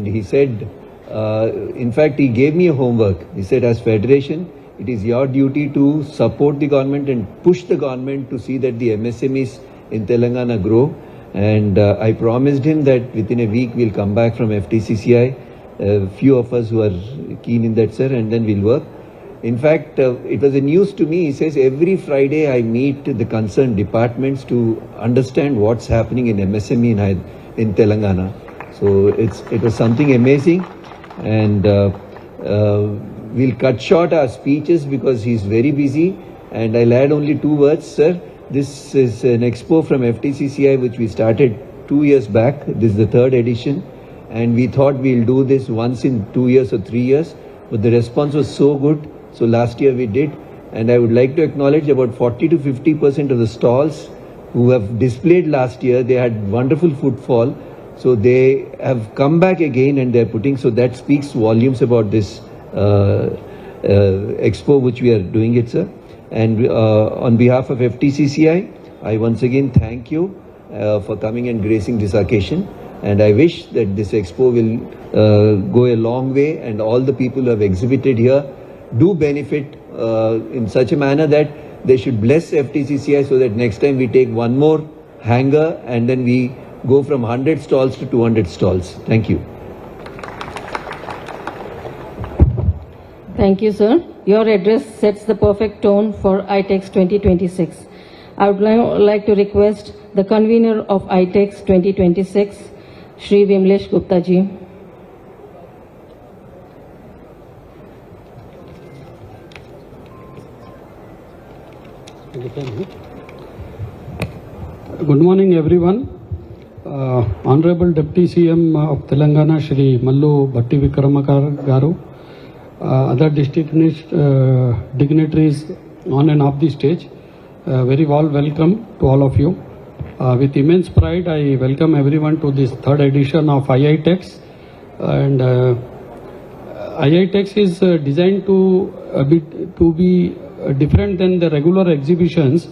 He said, in fact, he gave me a homework. He said, as federation, it is your duty to support the government and push the government to see that the MSMEs in Telangana grow. And I promised him that within a week we'll come back from FTCCI, a few of us who are keen in that, sir, and then we'll work. In fact, it was a news to me. He says, every Friday I meet the concerned departments to understand what's happening in MSME in Telangana. So it was something amazing, and we'll cut short our speeches because he's very busy, and I'll add only 2 words, sir. This is an expo from FTCCI which we started 2 years back. This is the 3rd edition, and we thought we'll do this once in 2 years or 3 years, but the response was so good. So last year we did, and I would like to acknowledge about 40 to 50% of the stalls who have displayed last year, they had wonderful footfall. So they have come back again and they're putting, so that speaks volumes about this expo which we are doing it, sir. And on behalf of FTCCI, I once again thank you for coming and gracing this occasion. And I wish that this expo will go a long way, and all the people who have exhibited here do benefit in such a manner that they should bless FTCCI so that next time we take one more hanger and then we go from 100 stalls to 200 stalls. Thank you. Thank you, sir. Your address sets the perfect tone for IITEX 2026. I would now like to request the convener of IITEX 2026, Shri Vimlesh Gupta ji. Good morning, everyone. Honorable Deputy CM of Telangana, Shri Mallu Bhatti Vikramarka garu, other distinguished dignitaries on and off the stage, very warm welcome to all of you. With immense pride, I welcome everyone to this 3rd edition of IITEX. And IITEX is designed to be different than the regular exhibitions.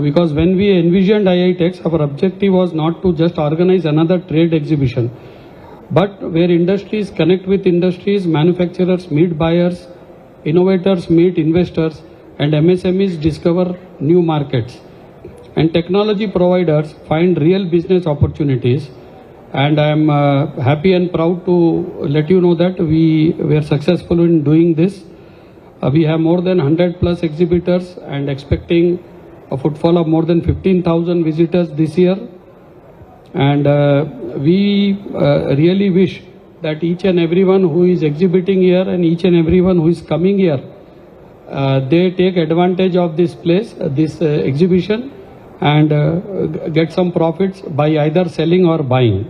Because when we envisioned IITEX, our objective was not to just organize another trade exhibition, but where industries connect with industries, manufacturers meet buyers, innovators meet investors, and MSMEs discover new markets, and technology providers find real business opportunities. And I am happy and proud to let you know that we were successful in doing this. We have more than 100 plus exhibitors and expecting a footfall of more than 15,000 visitors this year. And we really wish that each and everyone who is exhibiting here and each and everyone who is coming here, they take advantage of this place, this exhibition, and get some profits by either selling or buying.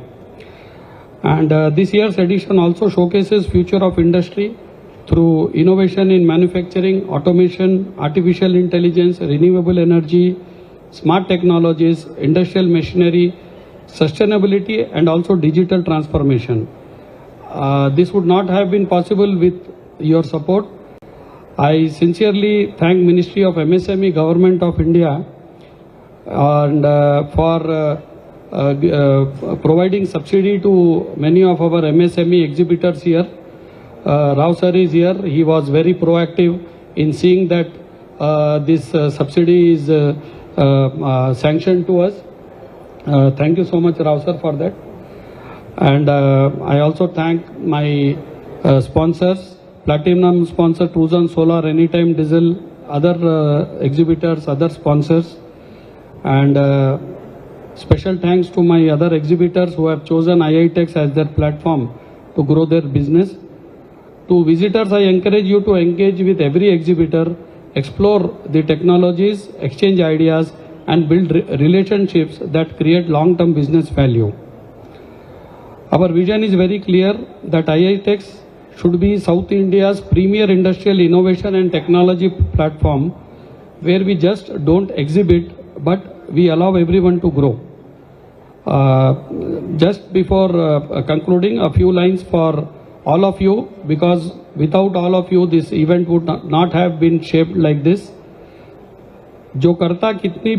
And this year's edition also showcases future of industry through innovation in manufacturing, automation, artificial intelligence, renewable energy, smart technologies, industrial machinery, sustainability, and also digital transformation. This would not have been possible with your support. I sincerely thank Ministry of MSME, Government of India, and for providing subsidy to many of our MSME exhibitors here. Rao sir is here. He was very proactive in seeing that this subsidy is sanctioned to us. Thank you so much, Rao sir, for that. And I also thank my sponsors, Platinum sponsor, Tuzan Solar, Anytime Diesel, other exhibitors, other sponsors. And special thanks to my other exhibitors who have chosen IITEX as their platform to grow their business. To visitors, I encourage you to engage with every exhibitor, explore the technologies, exchange ideas, and build relationships that create long-term business value. Our vision is very clear that IITEX should be South India's premier industrial innovation and technology platform, where we just don't exhibit, but we allow everyone to grow. Just before concluding, a few lines for all of you, because without all of you, this event would not have been shaped like this. जो करता कितनी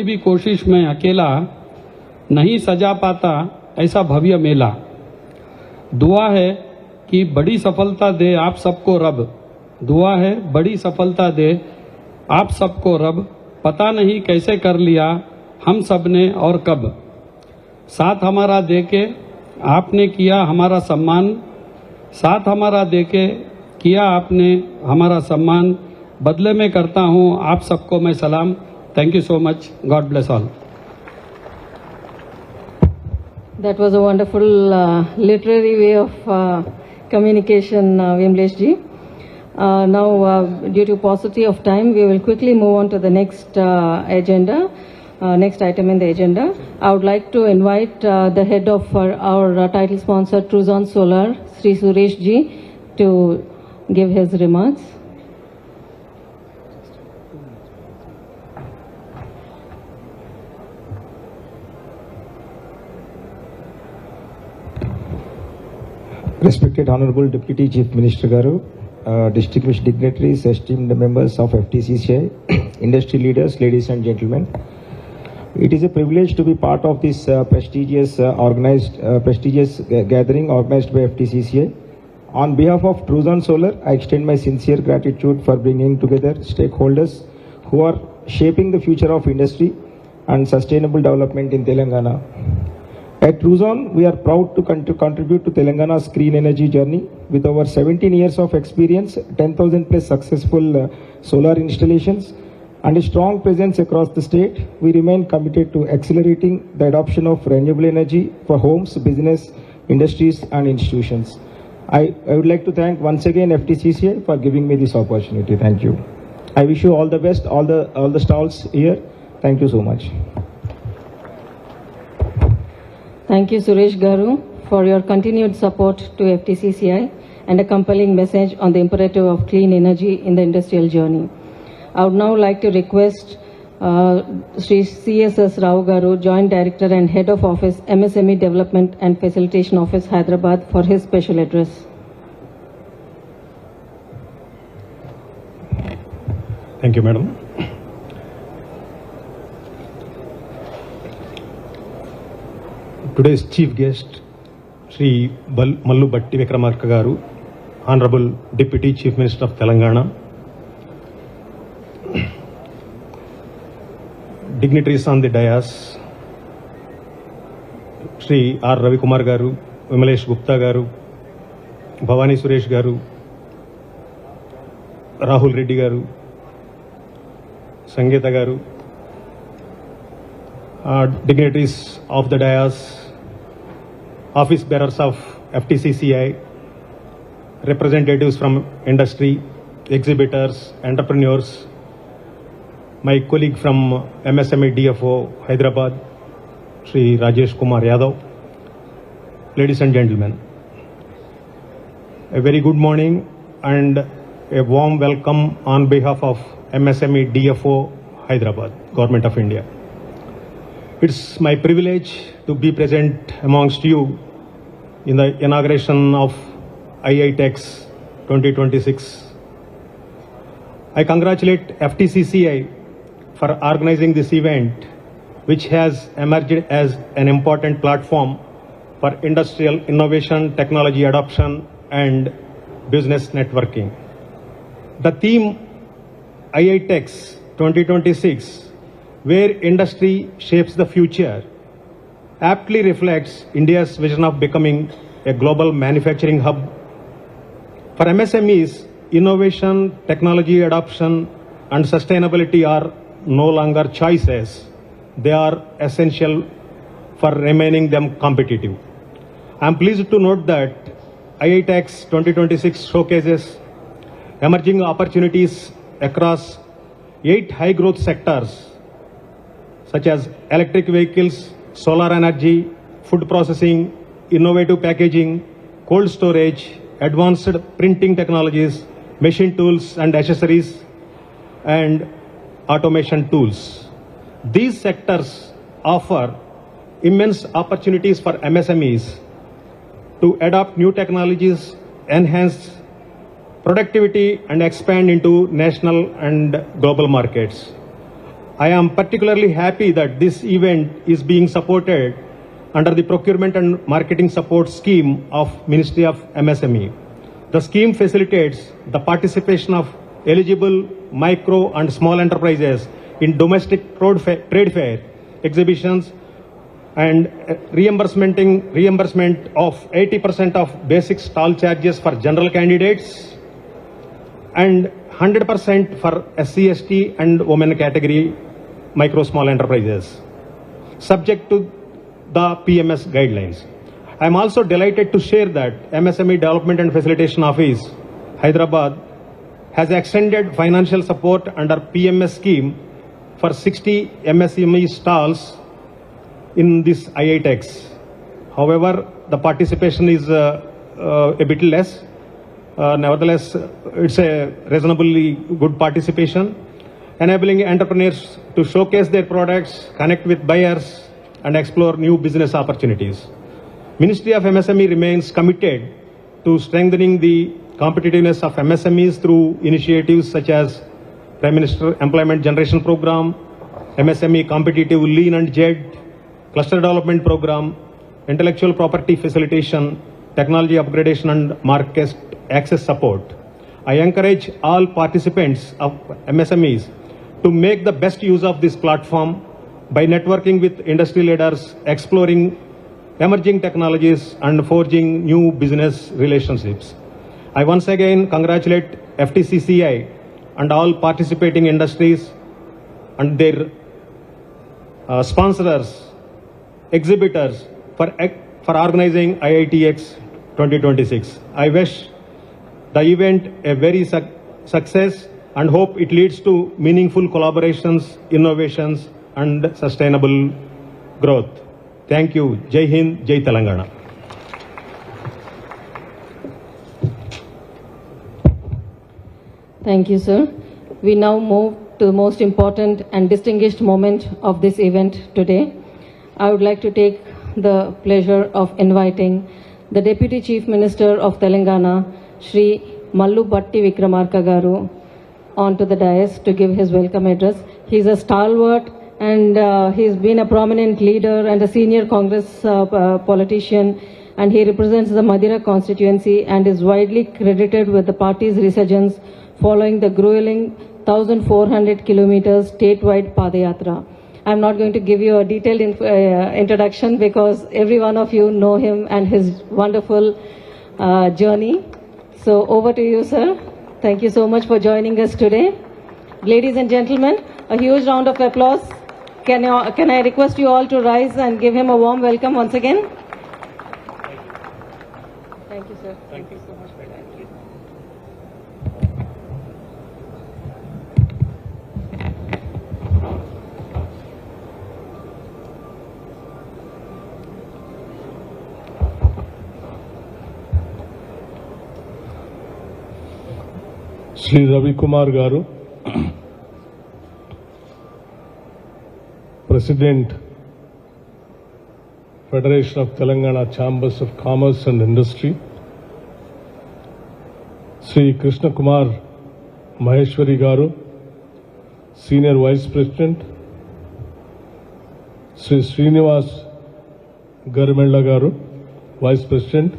भी कोशिश में अकेला नहीं सजा पाता ऐसा भव्य मेला। दुआ है कि बड़ी सफलता दे आप सबको रब, दुआ है बड़ी सफलता दे आप सबको रब, पता नहीं कैसे कर लिया हम सब ने और कब, साथ हमारा देके आपने किया हमारा सम्मान, साथ हमारा देके किया आपने हमारा सम्मान, बदले में करता हूँ आप सबको मैं सलाम। Thank you so much, God bless all. That was a wonderful literary way of communication, Vimlesh ji. Now, due to paucity of time, we will quickly move on to the next agenda, next item in the agenda. I would like to invite the head of our title sponsor, Truzon Solar, Sri Suresh ji, to give his remarks. Respected Honorable Deputy Chief Minister Garu, distinguished dignitaries, esteemed members of FTCCI, industry leaders, ladies and gentlemen. It is a privilege to be part of this prestigious gathering organized by FTCCI. On behalf of Truzon Solar, I extend my sincere gratitude for bringing together stakeholders who are shaping the future of industry and sustainable development in Telangana. At Truzon, we are proud to contribute to Telangana's green energy journey. With over 17 years of experience, 10,000 plus successful solar installations, and a strong presence across the state, we remain committed to accelerating the adoption of renewable energy for homes, business, industries, and institutions. I would like to thank once again FTCCI for giving me this opportunity. Thank you. I wish you all the best, all the stalls here. Thank you so much. Thank you, Suresh Garu, for your continued support to FTCCI and a compelling message on the imperative of clean energy in the industrial journey. I would now like to request Sri CSS Rao Garu, Joint Director and Head of Office, MSME Development and Facilitation Office, Hyderabad, for his special address. Thank you, Madam. Today's chief guest, Sri Mallu Bhatti Vikramarka Garu, Honorable Deputy Chief Minister of Telangana, dignitaries on the dais, Sri R. Ravi Kumar Garu, Vimlesh Gupta Garu, Bhavani Suresh Garu, Rahul Reddy Garu, Sangeeta Garu, dignitaries of the dais, office bearers of FTCCI, representatives from industry, exhibitors, entrepreneurs, my colleague from MSME DFO, Hyderabad, Sri Rajesh Kumar Yadav, ladies and gentlemen, a very good morning and a warm welcome on behalf of MSME DFO, Hyderabad, Government of India. It's my privilege to be present amongst you in the inauguration of IITEX 2026. I congratulate FTCCI for organizing this event, which has emerged as an important platform for industrial innovation, technology adoption, and business networking. The theme IITEX 2026, where industry shapes the future, aptly reflects India's vision of becoming a global manufacturing hub. For MSMEs, innovation, technology adoption, and sustainability are no longer choices. They are essential for remaining them competitive. I am pleased to note that IITEX 2026 showcases emerging opportunities across 8 high-growth sectors such as electric vehicles, solar energy, food processing, innovative packaging, cold storage, advanced printing technologies, machine tools and accessories, and automation tools. These sectors offer immense opportunities for MSMEs to adopt new technologies, enhance productivity, and expand into national and global markets. I am particularly happy that this event is being supported under the Procurement and Marketing Support Scheme of Ministry of MSME. The scheme facilitates the participation of eligible micro and small enterprises in domestic trade fair, exhibitions, and reimbursement of 80% of basic stall charges for general candidates and 100% for SC/ST and women category micro small enterprises, subject to the PMS guidelines. I am also delighted to share that MSME Development and Facilitation Office, Hyderabad, has extended financial support under PMS scheme for 60 MSME stalls in this IITEX. However, the participation is a bit less. Nevertheless, it's a reasonably good participation, enabling entrepreneurs to showcase their products, connect with buyers, and explore new business opportunities. Ministry of MSME remains committed to strengthening the competitiveness of MSMEs through initiatives such as Prime Minister Employment Generation Program, MSME Competitive Lean and JED, Cluster Development Program, Intellectual Property Facilitation, Technology Upgradation and Market Access Support. I encourage all participants of MSMEs to make the best use of this platform by networking with industry leaders, exploring emerging technologies, and forging new business relationships. I once again congratulate FTCCI and all participating industries and their sponsors, exhibitors for organizing IITEX 2026. I wish the event a very success and hope it leads to meaningful collaborations, innovations, and sustainable growth. Thank you. Jai Hind, Jai Telangana. Thank you, sir. We now move to the most important and distinguished moment of this event today. I would like to take the pleasure of inviting the Deputy Chief Minister of Telangana, Shri Mallu Bhatti Vikramarka garu, onto the dais to give his welcome address. He is a stalwart and he's been a prominent leader and a senior Congress politician, and he represents the Madira constituency and is widely credited with the party's resurgence following the grueling 1,400 kilometers statewide Padayatra. I'm not going to give you a detailed introduction because every one of you know him and his wonderful journey. So over to you, sir. Thank you so much for joining us today. Ladies and gentlemen, a huge round of applause. Can I request you all to rise and give him a warm welcome once again? Thank you, sir. Thank you so much for that. Shri Ravi Kumar Garu, President, Federation of Telangana Chambers of Commerce and Industry, Shri Krishna Kumar Maheshwari Garu, Senior Vice President, Shri Srinivas Garamella Garu, Vice President,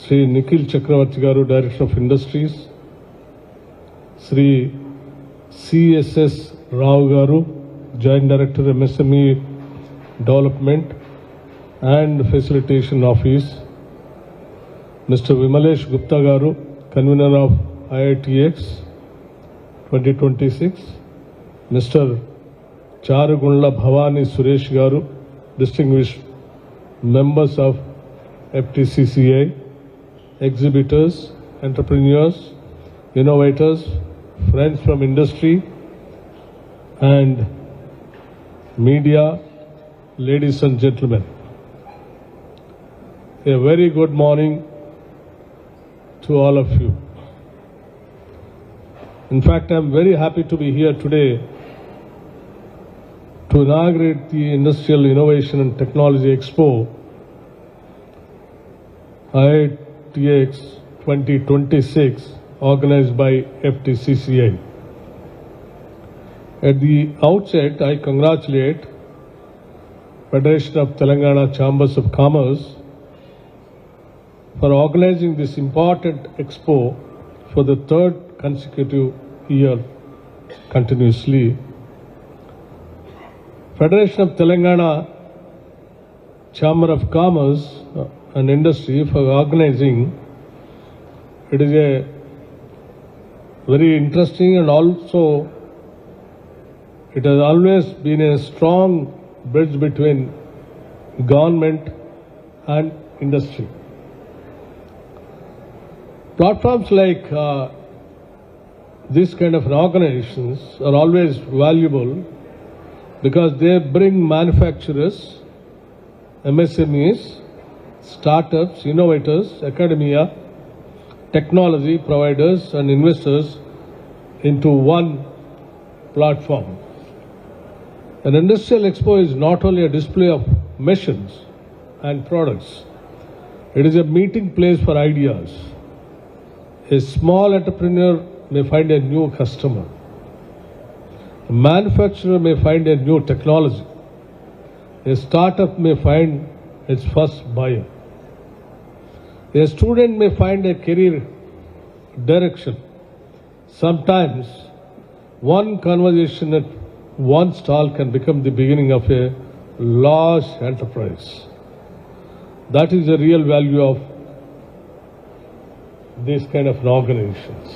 Shri Nikhil Chakravarti Garu, Director of Industries, Shri CSS Rao Garu, Joint Director MSME Development and Facilitation Office, Mr. Vimalesh Gupta Garu, Convener of IITEX 2026, Mr. Charugunla Bhavani Suresh Garu, distinguished members of FTCCI, exhibitors, entrepreneurs, innovators, friends from industry and media, ladies and gentlemen. A very good morning to all of you. In fact, I am very happy to be here today to inaugurate the Industrial Innovation and Technology Expo, IITEX 2026, organized by FTCCI. At the outset, I congratulate Federation of Telangana Chambers of Commerce for organizing this important expo for the third consecutive year continuously. Federation of Telangana Chamber of Commerce and Industry for organizing. It is a very interesting, and also it has always been a strong bridge between government and industry. Platforms like this kind of organizations are always valuable because they bring manufacturers, MSMEs, startups, innovators, academia, technology providers and investors into one platform. An industrial expo is not only a display of machines and products, it is a meeting place for ideas. A small entrepreneur may find a new customer. A manufacturer may find a new technology. A startup may find its first buyer. A student may find a career direction. Sometimes one conversation at one stall can become the beginning of a large enterprise. That is the real value of these kind of organizations.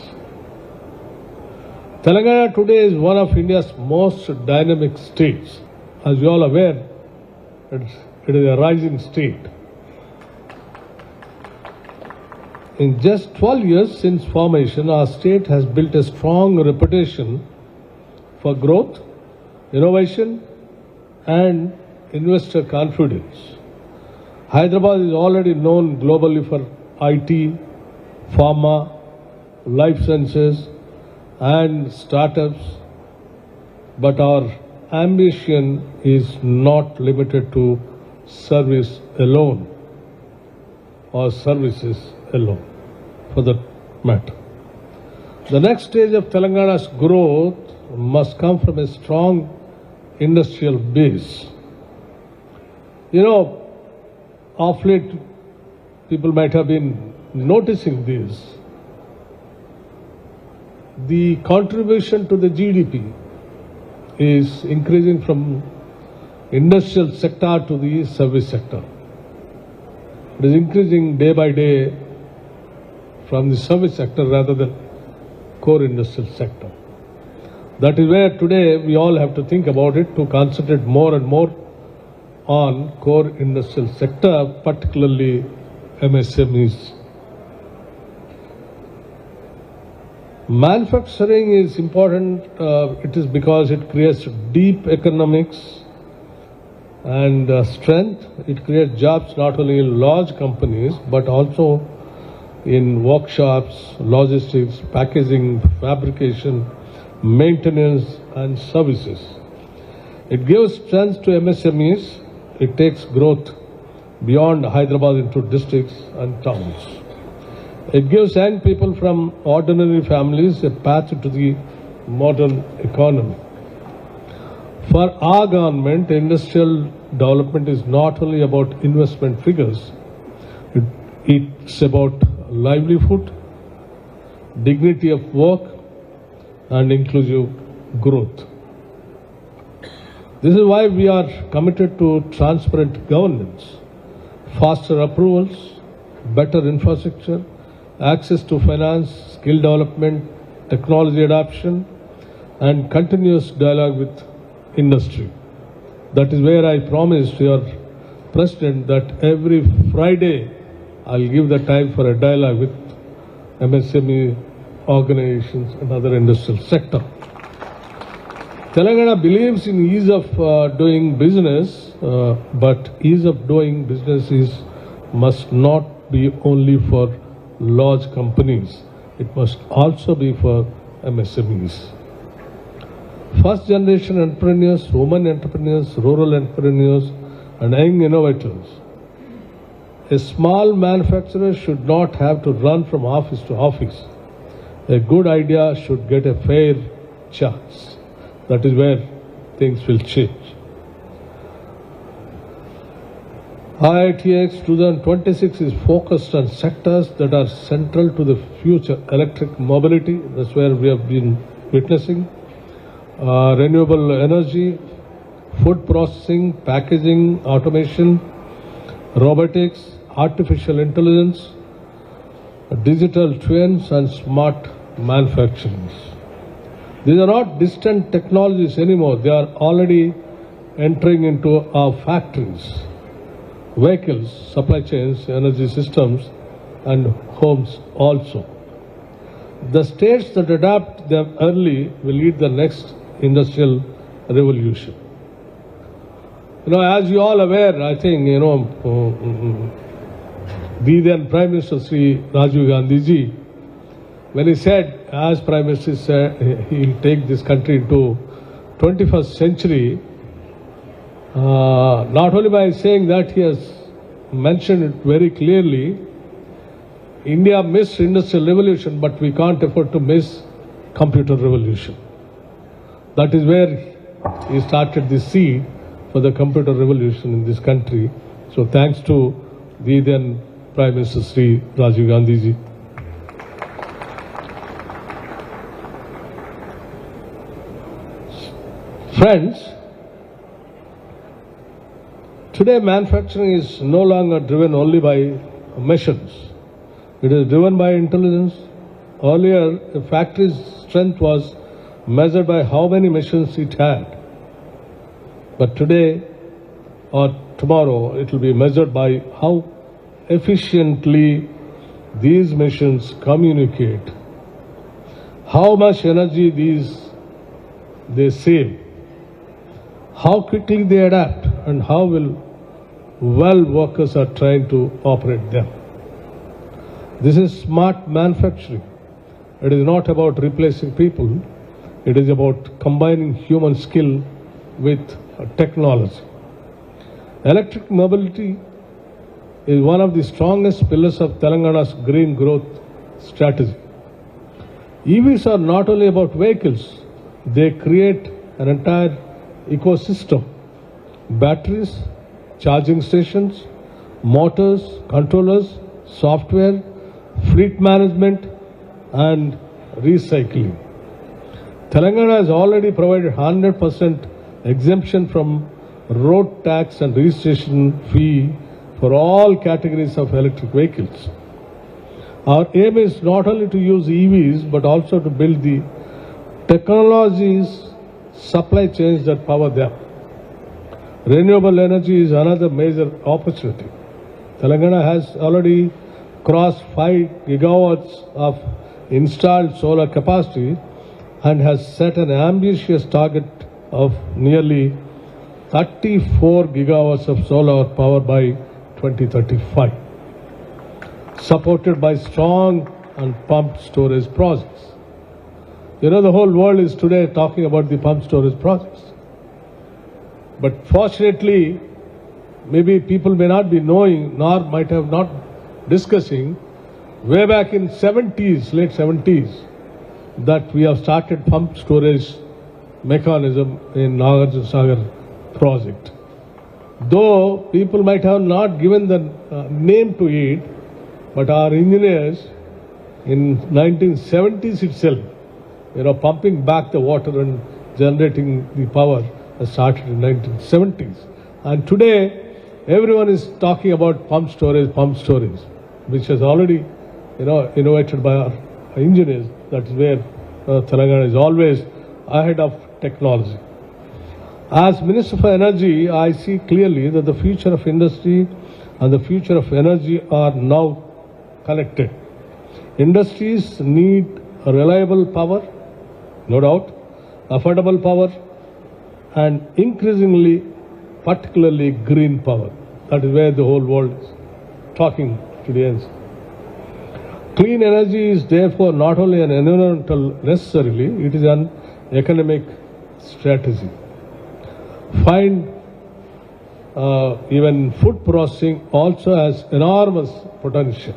Telangana today is one of India's most dynamic states. As you all are aware, it is a rising state. In just 12 years since formation, our state has built a strong reputation for growth, innovation, and investor confidence. Hyderabad is already known globally for IT, pharma, life sciences, and startups, but our ambition is not limited to service alone or services alone, for that matter. The next stage of Telangana's growth must come from a strong industrial base. Of late, people might have been noticing this. The contribution to the GDP is increasing from industrial sector to the service sector. It is increasing day by day from the service sector rather than core industrial sector. That is where today we all have to think about it, to concentrate more and more on core industrial sector, particularly MSMEs. Manufacturing is important. It is because it creates deep economics and strength. It creates jobs not only in large companies but also in workshops, logistics, packaging, fabrication, maintenance and services. It gives strength to MSMEs. It takes growth beyond Hyderabad into districts and towns. It gives young people from ordinary families a path to the modern economy. For our government, industrial development is not only about investment figures. It's about livelihood, dignity of work, and inclusive growth. This is why we are committed to transparent governance, faster approvals, better infrastructure, access to finance, skill development, technology adoption, and continuous dialogue with industry. That is where I promised your President that every Friday I'll give the time for a dialogue with MSME organizations and other industrial sector. Telangana believes in ease of doing business, but ease of doing business must not be only for large companies. It must also be for MSMEs. First generation entrepreneurs, women entrepreneurs, rural entrepreneurs, and young innovators. A small manufacturer should not have to run from office to office. A good idea should get a fair chance. That is where things will change. IITEX 2026 is focused on sectors that are central to the future. Electric mobility, that's where we have been witnessing. Renewable energy, food processing, packaging, automation, robotics, artificial intelligence, digital twins, and smart manufacturing. These are not distant technologies anymore. They are already entering into our factories, vehicles, supply chains, energy systems, and homes also. The states that adapt them early will lead the next industrial revolution. As you all aware, I think, the then Prime Minister Sri Rajiv Gandhi ji, when he said, as Prime Minister said, he will take this country into 21st century, not only by saying that, he has mentioned it very clearly. India missed industrial revolution, but we can't afford to miss computer revolution. That is where he started the seed for the computer revolution in this country. So thanks to the then Prime Minister Sri Rajiv Gandhi ji. Friends, today manufacturing is no longer driven only by machines. It is driven by intelligence. Earlier, a factory's strength was measured by how many machines it had. But today or tomorrow, it will be measured by how efficiently these machines communicate, how much energy they save, how quickly they adapt, and how well workers are trying to operate them. This is smart manufacturing. It is not about replacing people. It is about combining human skill with technology. Electric mobility is one of the strongest pillars of Telangana's green growth strategy. EVs are not only about vehicles, they create an entire ecosystem. Batteries, charging stations, motors, controllers, software, fleet management, and recycling. Telangana has already provided 100% exemption from road tax and registration fee for all categories of electric vehicles. Our aim is not only to use EVs, but also to build the technologies, supply chains that power them. Renewable energy is another major opportunity. Telangana has already crossed 5 gigawatts of installed solar capacity and has set an ambitious target of nearly 34 gigawatts of solar power by 2035, supported by strong and pumped storage projects. The whole world is today talking about the pumped storage projects. But fortunately, maybe people may not be knowing, nor might have not discussing, way back in late 70s, that we have started pumped storage mechanism in Nagarjuna project. Though people might have not given the name to it, but our engineers in 1970s itself, pumping back the water and generating the power started in 1970s. And today, everyone is talking about pumped storage, which is already, innovated by our engineers. That is where Telangana is always ahead of technology. As Minister for Energy, I see clearly that the future of industry and the future of energy are now connected. Industries need a reliable power, no doubt, affordable power, and increasingly, particularly green power. That is where the whole world is talking today. Clean energy is therefore not only an environmental necessarily, it is an economic strategy. Find even food processing also has enormous potential.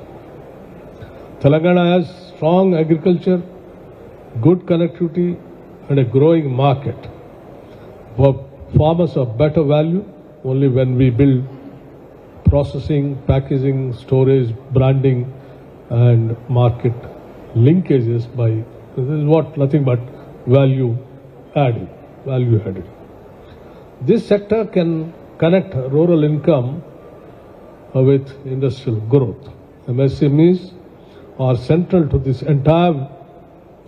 Telangana has strong agriculture, good connectivity, and a growing market. For farmers of better value only when we build processing, packaging, storage, branding, and market linkages by, this is what, nothing but value added. This sector can connect rural income with industrial growth. MSMEs are central to this entire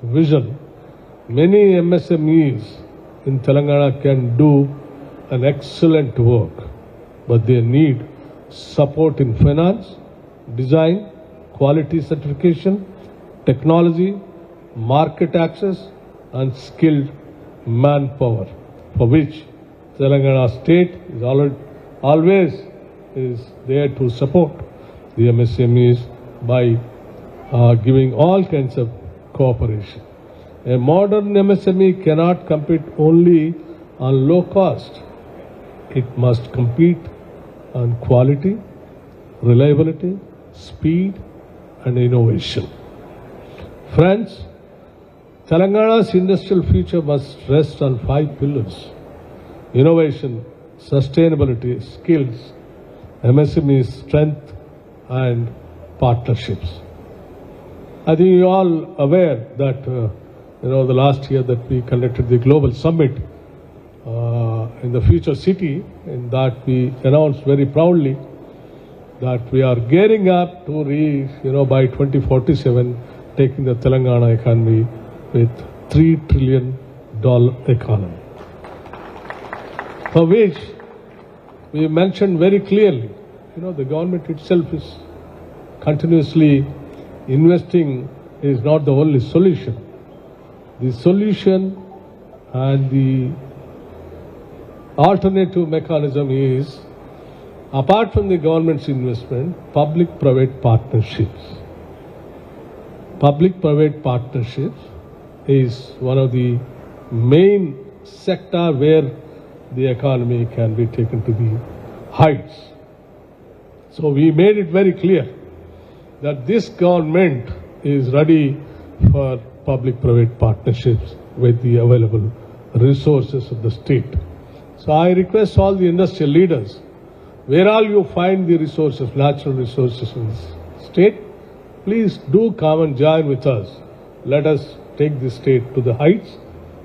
vision. Many MSMEs in Telangana can do an excellent work, but they need support in finance, design, quality certification, technology, market access, and skilled manpower, for which Telangana state is always there to support the MSMEs by giving all kinds of cooperation. A modern MSME cannot compete only on low cost. It must compete on quality, reliability, speed, and innovation. Friends, Telangana's industrial future must rest on 5 pillars: innovation, sustainability, skills, MSME strength, and partnerships. I think you are all aware that the last year that we conducted the global summit in the future city, in that we announced very proudly that we are gearing up to reach, by 2047, taking the Telangana economy with $3 trillion economy, for which we mentioned very clearly, the government itself is continuously investing is not the only solution. The solution and the alternative mechanism is, apart from the government's investment, public-private partnerships. Public-private partnerships is one of the main sector where the economy can be taken to the heights. So we made it very clear that this government is ready for public-private partnerships with the available resources of the state. So I request all the industrial leaders, where all you find the resources, natural resources in this state, please do come and join with us. Let us take this state to the heights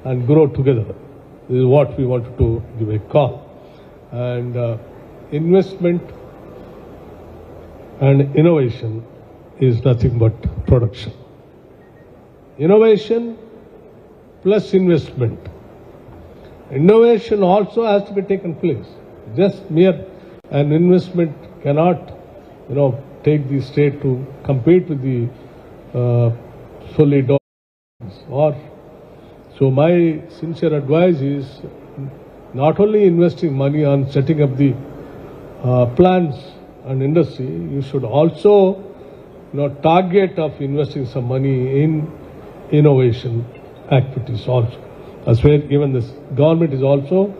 and grow together. This is what we wanted to give a call. And investment and innovation is nothing but production. Innovation plus investment. Innovation also has to be taken place. Just mere an investment cannot, take the state to compete with the fully developed. So my sincere advice is not only investing money on setting up the plants and industry, you should also target of investing some money in innovation activities also. That's where even this government is also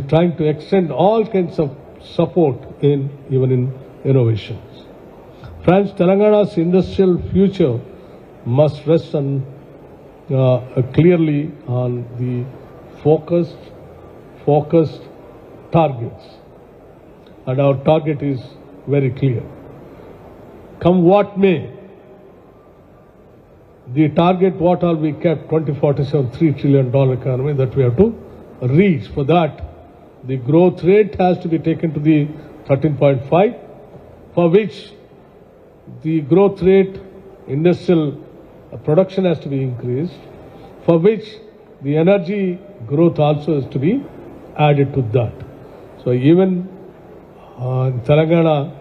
trying to extend all kinds of support even in innovations. Friends, Telangana's industrial future must rest on clearly on the focused targets, and our target is very clear. Come what may, the target what all we kept, 2047, $3 trillion economy that we have to reach. For that, the growth rate has to be taken to the 13.5, for which the growth rate, industrial production has to be increased, for which the energy growth also has to be added to that. So even in Telangana,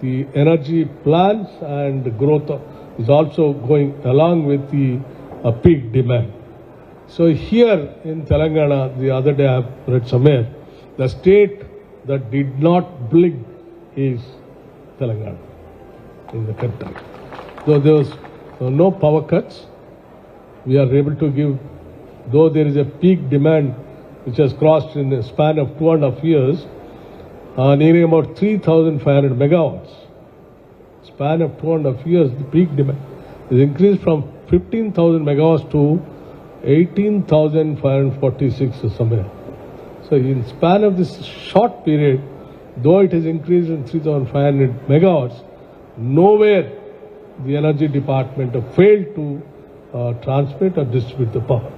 the energy plans and growth is also going along with the peak demand. So here in Telangana, the other day I have read somewhere, the state that did not blink is Telangana in the country. So there was no power cuts. We are able to give, though there is a peak demand which has crossed in a span of 2.5 years, nearing about 3,500 megawatts. Span of 2.5 years, the peak demand is increased from 15,000 megawatts to 18,546 or somewhere. So in span of this short period, though it has increased in 3,500 megawatts, nowhere the energy department have failed to transmit or distribute the power.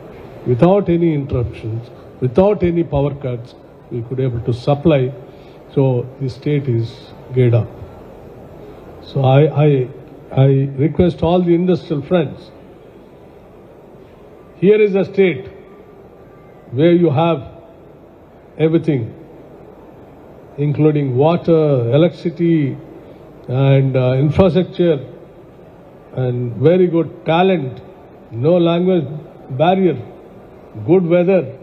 Without any interruptions, without any power cuts, we could able to supply. So the state is geared up. So I request all the industrial friends. Here is a state where you have everything, including water, electricity, and infrastructure, and very good talent, no language barrier, good weather,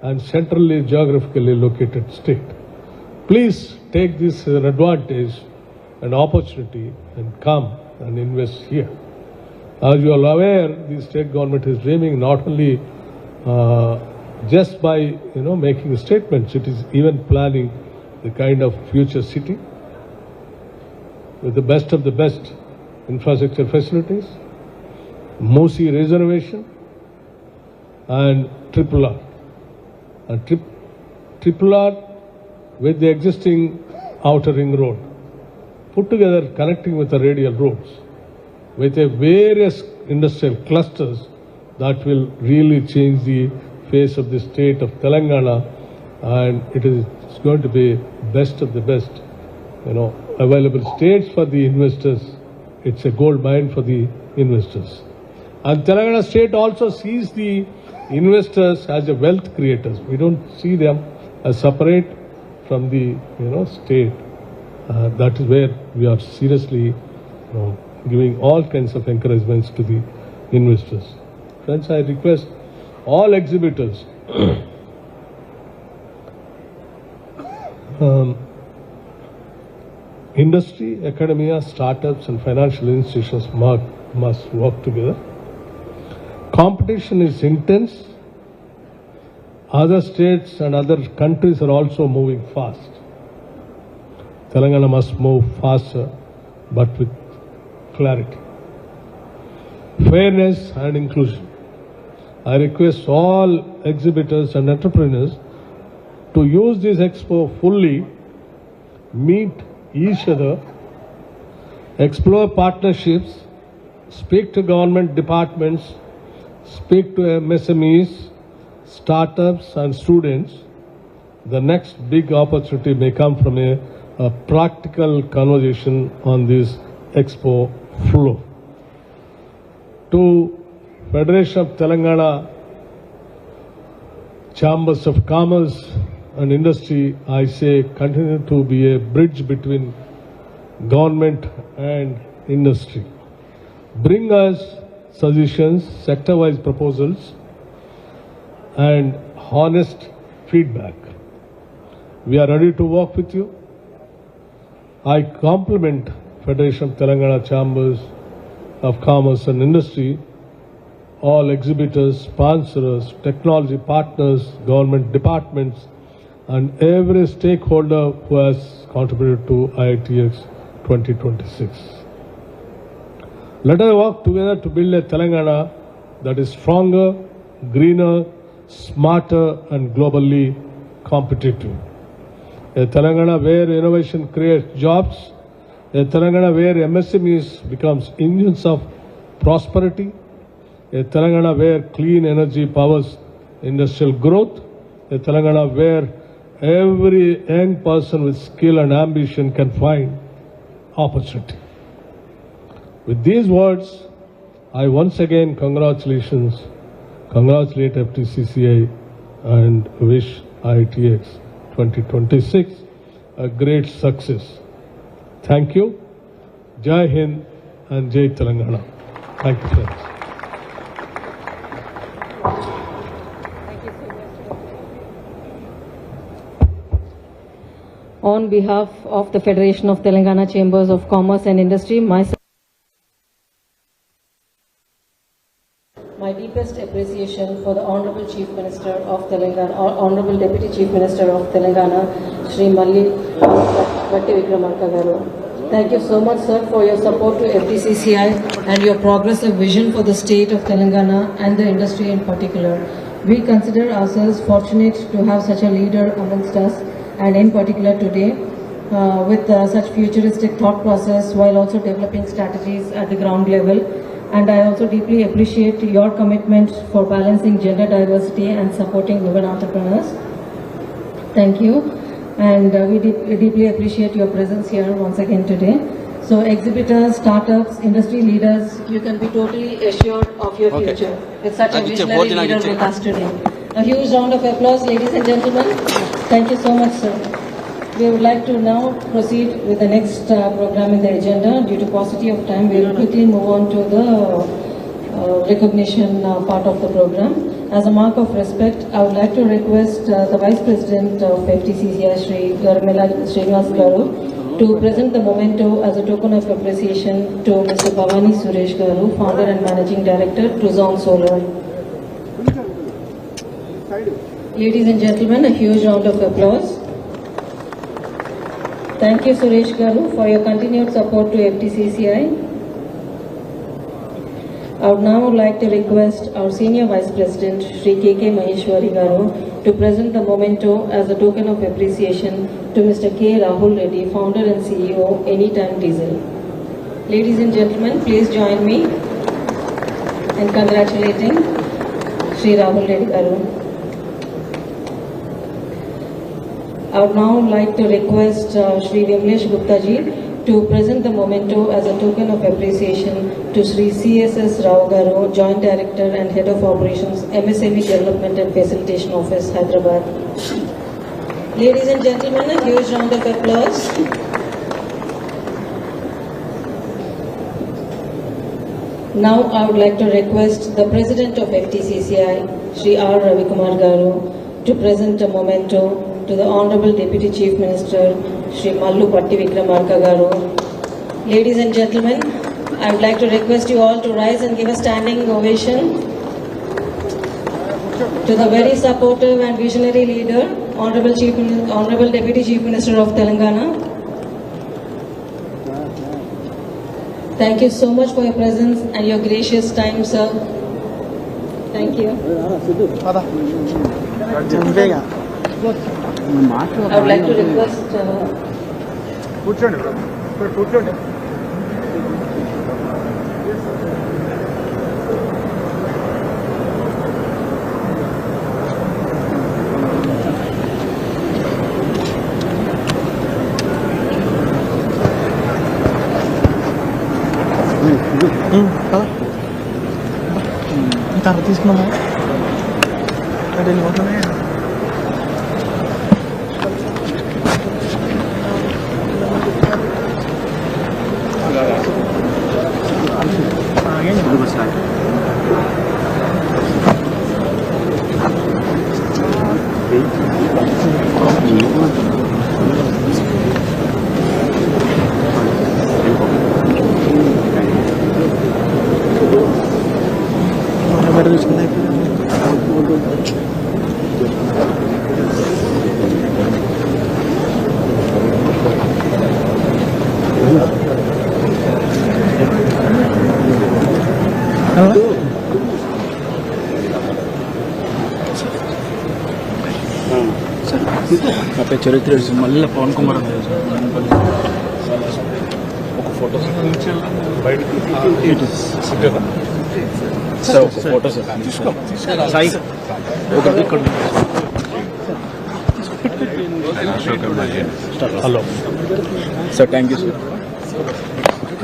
and centrally geographically located state. Please take this as an advantage and opportunity and come and invest here. As you are aware, the state government is dreaming not only just by making statements, it is even planning the kind of future city with the best of the best infrastructure facilities, Mosi reservation, and Triple R. And Triple R with the existing outer ring road, put together connecting with the radial roads, with the various industrial clusters that will really change the face of the state of Telangana, and it is going to be best of the best, available states for the investors. It's a gold mine for the investors. And Telangana state also sees the investors as a wealth creators. We don't see them as separate from the state. That is where we are seriously giving all kinds of encouragements to the investors. Friends, I request all exhibitors industry, academia, startups and financial institutions must work together. Competition is intense. Other states and other countries are also moving fast. Telangana must move faster, but with clarity. Fairness and inclusion. I request all exhibitors and entrepreneurs to use this expo fully, meet each other, explore partnerships, speak to government departments, speak to MSMEs, startups and students. The next big opportunity may come from a practical conversation on this expo floor. To Federation of Telangana Chambers of Commerce and Industry, I say continue to be a bridge between government and industry. Bring us suggestions, sector-wise proposals and honest feedback. We are ready to work with you. I compliment Federation of Telangana Chambers of Commerce and Industry, all exhibitors, sponsors, technology partners, government departments, and every stakeholder who has contributed to IITEX 2026. Let us work together to build a Telangana that is stronger, greener, smarter, and globally competitive. A Telangana where innovation creates jobs, a Telangana where MSMEs becomes engines of prosperity, a Telangana where clean energy powers industrial growth, a Telangana where every young person with skill and ambition can find opportunity. With these words, I once again congratulate FTCCI and wish IITEX 2026 a great success. Thank you. Jai Hind and Jai Telangana. Thank you, friends. On behalf of the Federation of Telangana Chambers of Commerce and Industry, my deepest appreciation for the Honorable Chief Minister of Telangana, Honorable Deputy Chief Minister of Telangana, Shri Mallu Bhatti Vikramarka garu. Thank you so much, sir, for your support to FTCCI and your progressive vision for the state of Telangana and the industry in particular. We consider ourselves fortunate to have such a leader amongst us, and in particular today, with such futuristic thought process while also developing strategies at the ground level. And I also deeply appreciate your commitment for balancing gender diversity and supporting women entrepreneurs. Thank you. And we deeply appreciate your presence here once again today. So exhibitors, startups, industry leaders, you can be totally assured of your future with such a visionary leader with us today. A huge round of applause, ladies and gentlemen. Thank you so much, sir. We would like to now proceed with the next program in the agenda. Due to paucity of time, we will quickly move on to the recognition part of the program. As a mark of respect, I would like to request the Vice President of FTCCI, Shri Garmela Srinivas Garu, to present the memento as a token of appreciation to Mr. Bhavani Suresh Garu, Founder and Managing Director, Truzon Solar. Ladies and gentlemen, a huge round of applause. Thank you, Suresh Garu, for your continued support to FTCCI. I would now like to request our Senior Vice President, Shri K.K. Maheshwari Garu, to present the memento as a token of appreciation to Mr. K. Rahul Reddy, Founder and CEO, Anytime Diesel. Ladies and gentlemen, please join me in congratulating Shri Rahul Reddy Garu. I would now like to request Shri Vimlesh Gupta ji to present the memento as a token of appreciation to Shri CSS Rao Garu, Joint Director and Head of Operations, MSME Development and Facilitation Office, Hyderabad. Ladies and gentlemen, a huge round of applause. Now I would like to request the President of FTCCI, Shri R. Ravikumar Garu, to present a memento to the Honorable Deputy Chief Minister, Shri Mallu Bhatti Vikramarka Garu. Ladies and gentlemen, I would like to request you all to rise and give a standing ovation to the very supportive and visionary leader, Honorable Deputy Chief Minister of Telangana. Thank you so much for your presence and your gracious time, sir. Thank you. I would like to request చరిత్ర మళ్ళీ పవన్ కుమార్ ఒక photo sir ఒక photo sir Sai hello sir thank you sir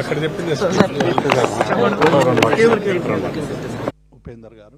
అక్కడ చెప్పింది ఉపేందర్ గారు